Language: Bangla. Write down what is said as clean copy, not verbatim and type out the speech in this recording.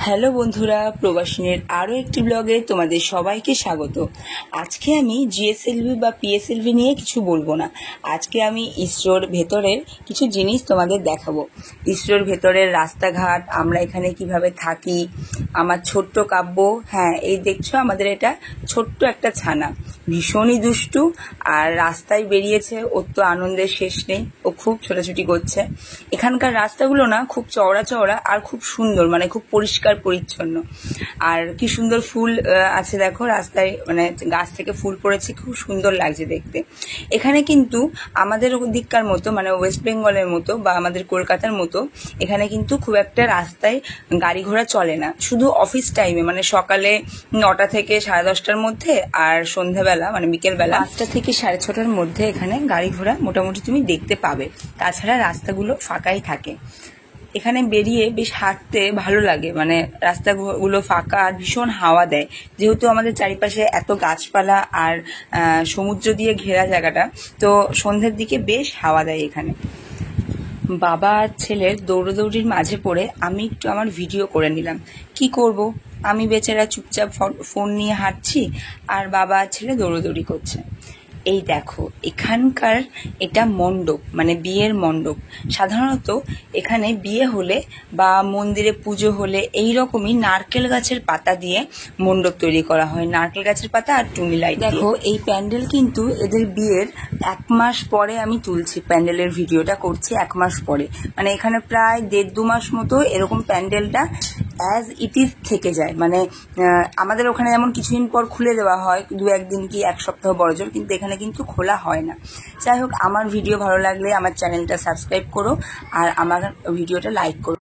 হ্যালো বন্ধুরা, প্রবাসিনীর আরও একটি ব্লগে তোমাদের সবাইকে স্বাগত। আজকে আমি জিএসএলভি বা পিএসএলভি নিয়ে কিছু বলবো না। আজকে আমি ইসরোর ভেতরের কিছু জিনিস তোমাদের দেখাবো। ইসরোর ভেতরের রাস্তাঘাট, আমরা এখানে কিভাবে থাকি, আমার ছোট্ট কাব্য। হ্যাঁ, এই দেখছো আমাদের এটা ছোট্ট একটা ছানা, ভীষণই দুষ্টু। আর রাস্তায় বেরিয়েছে, ওর তো আনন্দের শেষ নেই, ও খুব ছোটাছুটি করছে। এখানকার রাস্তাগুলো না খুব চওড়া চওড়া আর খুব সুন্দর, মানে খুব পরিষ্কার পরিচ্ছন্ন। আর কি সুন্দর ফুল আছে দেখো রাস্তায়, মানে গাছ থেকে ফুল পড়েছে, খুব সুন্দর লাগছে দেখতে। এখানে কিন্তু আমাদের দিককার মতো, মানে ওয়েস্ট বেঙ্গলের মতো বা আমাদের কলকাতার মতো এখানে কিন্তু খুব একটা রাস্তায় গাড়ি ঘোড়া চলে না। শুধু অফিস টাইমে, মানে সকালে 9টা থেকে 10:30টার মধ্যে, আর সন্ধ্যাবেলা মানে বিকেলবেলা 5টা থেকে 6:30টার মধ্যে এখানে গাড়ি ঘোড়া মোটামুটি তুমি দেখতে পাবে। তাছাড়া রাস্তাগুলো ফাঁকাই থাকে। এখানে বেরিয়ে বেশ হাঁটতে ভালো লাগে, মানে রাস্তাগুলো ফাঁকা আর ভীষণ হাওয়া দেয়। যেহেতু আমাদের চারিপাশে এত গাছপালা আর সমুদ্র দিয়ে ঘেরা জায়গাটা, তো সন্ধ্যের দিকে বেশ হাওয়া দেয় এখানে। বাবা আর ছেলের দৌড়োদৌড়ির মাঝে পড়ে আমি একটু আমার ভিডিও করে নিলাম। কি করব, আমি বেচারা চুপচাপ ফোন নিয়ে হাঁটছি আর বাবা আর ছেলে দৌড়োদৌড়ি করছে। এই দেখো এখানকার এটা মণ্ডপ, মানে বিয়ের মণ্ডপ। সাধারণত এখানে বিয়ে হলে বা মন্দিরে পুজো হলে এই রকমই নারকেল গাছের পাতা দিয়ে মণ্ডপ তৈরি করা হয়, নারকেল গাছের পাতা আর টুনি লাইট। দেখো এই প্যান্ডেল কিন্তু এদের বিয়ের 1 মাস পরে আমি তুলছি, প্যান্ডেলের ভিডিওটা করছি 1 মাস পরে। মানে এখানে প্রায় 1.5-2 মাস মতো এরকম প্যান্ডেলটা অ্যাজ ইট ইজ থেকে যায়। মানে আমাদের ওখানে যেমন কিছুদিন পর খুলে দেওয়া হয়, 2-1 দিন কি 1 সপ্তাহ বড়জোর, কিন্তু এখানে কিন্তু খোলা হয় না। যাই হোক, আমার ভিডিও ভালো লাগলে আমার চ্যানেলটা সাবস্ক্রাইব করো আর আমার ভিডিওটা লাইক করো।